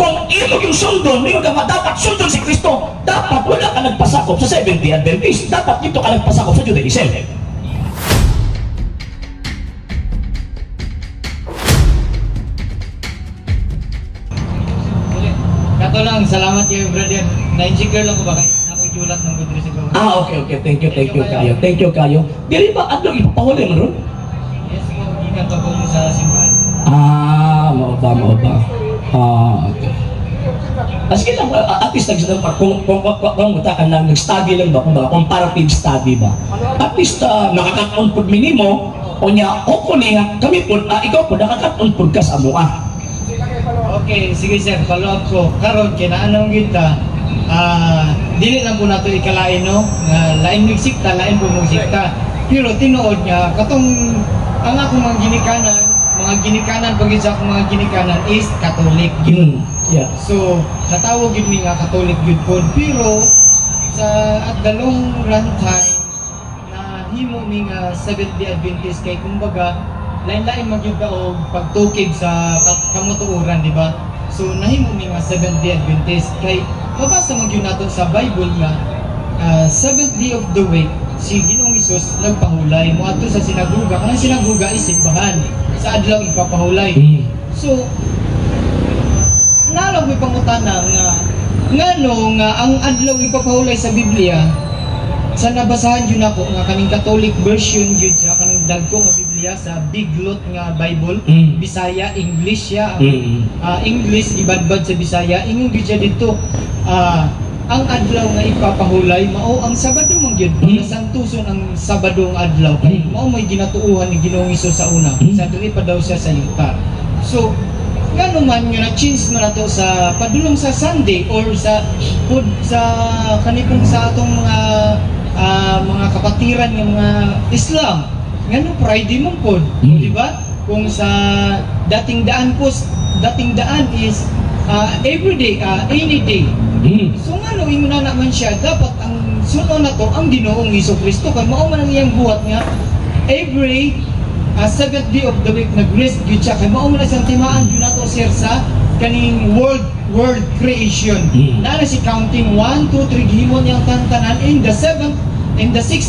Kung imo yung sundon, imo ka dapat sundon si Kristo, dapat wala ka nagpasakop sa Seventh-day Adventist, dapat dito ka nagpasakop sa Judaism. Kato lang, salamat kayo brother. Na-insecure lang ko ba kayo? Ako julat ng Gudri sa gawa. Okay. Thank you kayo. Dili ba adlaw ipapahuli mo ron? Yes, ko gikan pa ko sa simbahan. Mao ba. Okay. Sige lang, at least kung mutakan lang, nag-study lang ba, comparative study ba? At least nakakataon po minimo, o niya, o niya, kami po, ikaw po, nakakataon po ka sa mukha. Okay, sige sir, follow up ko. Karon kinaanong kita, dili lang po nato ikalain no, lain migsikta, lain po migsikta. Pero tinuod niya, katong ang akong mga ginikanan pagid sa akong mga ginikanan is Catholic yun. Yeah. So, natawag yun nga Catholic yun po. Pero, at the long run time, na himo nga Seventh-day Adventist kay kumbaga, lain-lain magyud ka og pagtukig sa kamutuoran, di ba? So, nahimo nga Seventh-day Adventist kay mabasa magyud nato sa Bible nga seventh day of the week si Ginoong Hesus nagpahulay moadto sa sinagoga. Kanang sinagoga is simbahan. Sa adlaw ipapahulay. So, nalaw may pangutana nga ngano nga ang adlaw ipapahulay sa Biblia sa nabasahan yun ako nga kaning Catholic version yun sa kaning dagko nga Biblia sa Biglot nga Bible, Bisaya, English siya. English ibadbad sa Bisaya, ingon gyud siya dito ang adlaw nga ipapahulay mao ang Sabado man gyud. Nasantuson ang Sabado nga adlaw kay mao may ginatuuhan ni Ginoong Hesus sa una. Sa dili pa daw siya sa yuta. So ngano man nga na-change man nato sa padulong sa Sunday or sa kanipong sa atong mga kapatiran ng mga Islam. Ngano Friday man pod, di ba? Kung sa dating daan is every day, any day. So ngano ingon na naman siya, dapat ang sunod na to ang Ginoong Hesukristo kay mao man ang iyang buhat nga every seventh day of the week nag-rest gyud siya kay mao man siyang timaan gyud nato sir sa kaning world creation. Na si counting 1 2 3 gihimo niyang tanan in the 6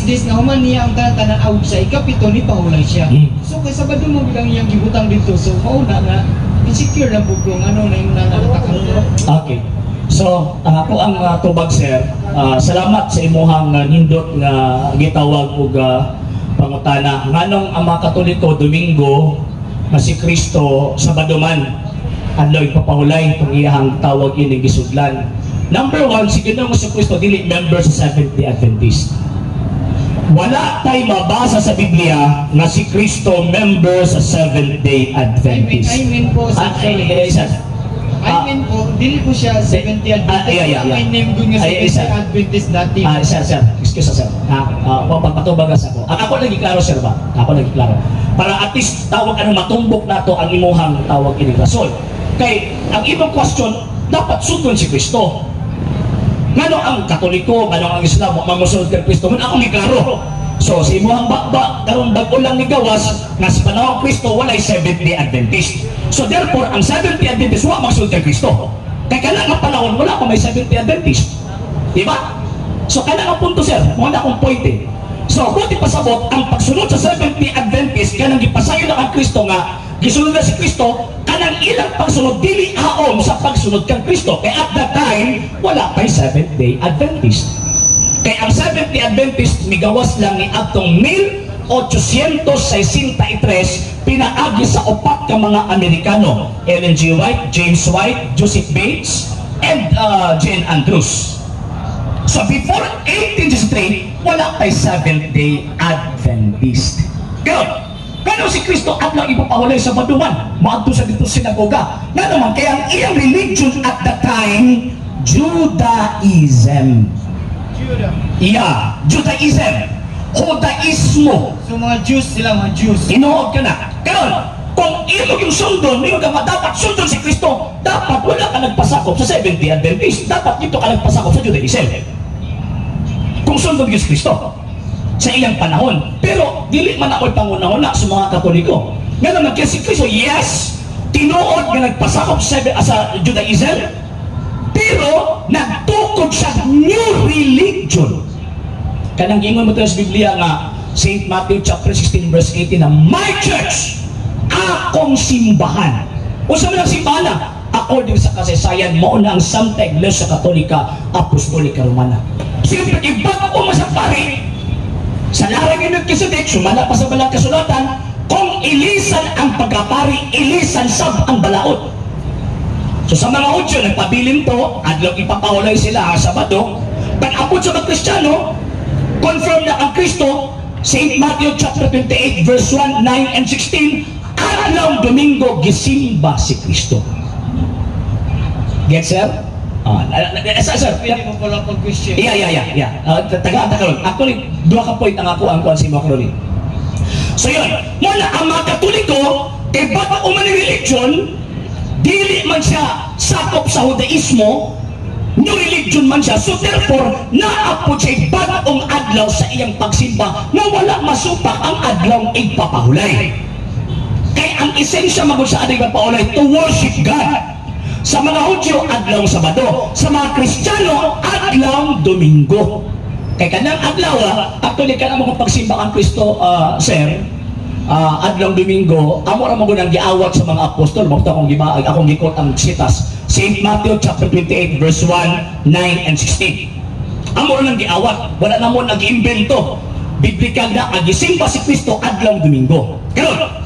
days na human niya ang tanan awg sa ikapito ni pahulay siya. So kay Sabado mo bilang iyang gibutang dito. So mao na nga insecure lang po kung ano na yung nananatakang. Okay. So, ako ang tubag sir, salamat sa imuhang nindot nga gitawag og pangutana. Nganong ang mga Katoliko Domingo na si Kristo Sabado man adlaw ipapahulay tong iyang tawag ini gisudlan. Number 1, si Ginoong Kristo dili member sa Seventh-day Adventist. Wala tay mabasa sa Biblia na si Kristo member sa Seventh-day Adventist. I mean po sa dili po siya 70 Adventist. May name doon nga sa Adventist dati. Sir, excuse sir. Papatubagas ako. Ako lagi klaro sir ba? Ako lagi klaro. Para at least tawag matumbok nato ang imuhang tawag ini rason. Kay ang ibang question dapat sudon si Kristo. Ngano ang Katoliko, ngano ang Islam, mamusunod kay Kristo, man ako giklaro. So, si imuhang bakba, karong bago lang ni gawas, nga sa panahon Kristo, walay Seventh-day Adventist. So, therefore, ang Seventh-day Adventist, wala magsunod kay Kristo. Kaya kailangan ang panahon, wala pa may Seventh-day Adventist. Diba? So, kailangan ang punto, sir. Muna akong point eh. So, kung ipasabot, ang pagsunod sa Seventh-day Adventist, kanang gipasayo na kang Kristo nga, gisunod na si Kristo, kanang ilang pagsunod, dili haom sa pagsunod kang Kristo. Kaya at that time, wala pa'y Seventh-day Adventist. Kaya ang Seventh-day Adventist, migawas lang ni atong 1863, pinaagi sa upat ka mga Amerikano, Ellen G. White, James White, Joseph Bates, and Jane Andrews. So before 1863, wala pa'y Seventh-day Adventist. Gano'n si Kristo at lang ipapahulay sa baduman, maadto sa dito sinagoga. Nga naman, kaya ang iyang religion at the time, Judaism. Yeah, Judaism. Judaismo. So mga Jews sila, mga Jews. Inuod ka na. Gano'n, kung ilo yung sundon, ilo ka dapat sundon si Kristo, dapat wala ka nagpasakop sa Seventh-day Adventist. Dapat dito ka nagpasakop sa Judaism. Kung sundon yung si Kristo sa iyang panahon. Pero dili man ako'y pangunahuna sa mga Katoliko. Nga naman kaya si Kristo, yes, tinuod nga nagpasakop sa Judaism, pero nagtukod sa new religion. Kanang ingon mo tayo sa Biblia nga St. Matthew chapter 16 verse 18 na my church, akong simbahan. Usa man ang simbahan na according sa kasaysayan mao na ang Santa Iglesia Katolika Apostolika Romana. Siyempre iba ko masapari sa larang inod kisudik, sumala pa sa balang kasulatan, kung ilisan ang pagkapari, ilisan sab ang balaod. So sa mga Hudyo, nagpabilin to, adlaw ipapahulay sila sa Sabado, pag-abot sa mga Kristiyano, confirm na ang Kristo, St. Matthew chapter 28 verse 1, 9 and 16, araw Domingo gisimba si Kristo. Get sir? Sir, Pwede mo pala pag-question. Yeah. Taga-tagalog. Actually, dua ka point ang ako ang kuhan si Macron. So yun, muna ang mga Katoliko, kay bago man ang religion, dili man siya sakop sa Judaismo, no religion man siya. So therefore, naapod siya bagong adlaw sa iyang pagsimba na wala masupak ang adlaw igpapahulay. Kaya ang esensya magod sa ating papahulay, to worship God. Sa mga Hudyo, adlaw Sabado. Sa mga Kristiyano, adlaw Domingo. Kaya kanang adlaw, actually kanang mga pagsimba ang Kristo, sir, adlaw Domingo, amo ra magud ang giawat sa mga apostol. Mao akong gikot ang sitas. St. Matthew chapter 28 verse 1, 9 and 16. Amo ra nang giawat, wala na mo nag-iimbento. Biblikal na agisimba si Kristo adlaw Domingo. Karon,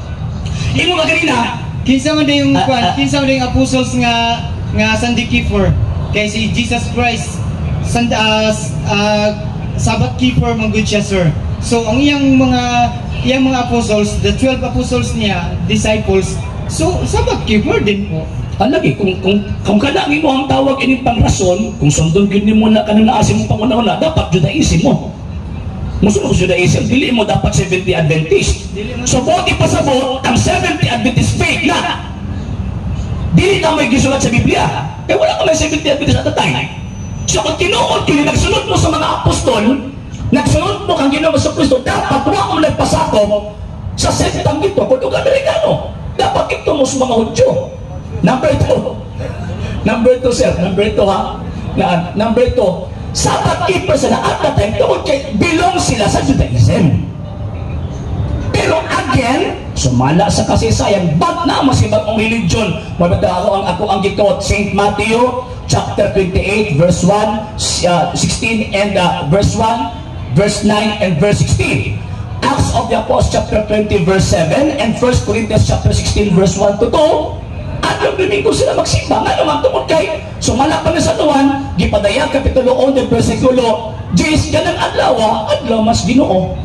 imo nga ganina, Kinsa man yung kinsa man yung apostles nga Sunday keeper kay si Jesus Christ Sabbath keeper man good siya, sir. So ang iyang mga apostles, the 12 apostles niya, disciples, so Sabbath keeper din po. Lagi, kung kanangin mo ang tawag ini pang rason, kung sundon gini mo na kanang naasim mo pangunahon na, dapat Judaism mo. Musulo ko Judaism, dili mo dapat 70 Adventist. So buti pa sa buot, ang 70 Adventist faith na dili na may gisulat sa Biblia. Kaya wala ka may 70 Adventist at the time. So kung tinuod kini, nagsunod mo sa mga apostol, nagsunod mo kang Ginoo sa Kristo, dapat wala mo nagpasakop sa sektang ito, kung Amerikano. Dapat ito mo sa mga Hudyo. Number 2, sir, number 2 ha. Number 2, Sabbath keepers na at that time, belong sila sa Judaism. Pero again, sumala sa kasaysayan, ba't na masibag ang religion? Mabata ako ang gikot, St. Matthew chapter 28 verse 1, 16 and verse 1, verse 9 and verse 16. Acts of the Apostles chapter 20 verse 7 and 1 Corinthians chapter 16 verse 1 to 2. At yung Domingo sila magsimba, nga naman tungkol kay sumala pa na sa tuwan, gipadayag kapitulo 11 versikulo 10, ganang adlaw mas Ginoo.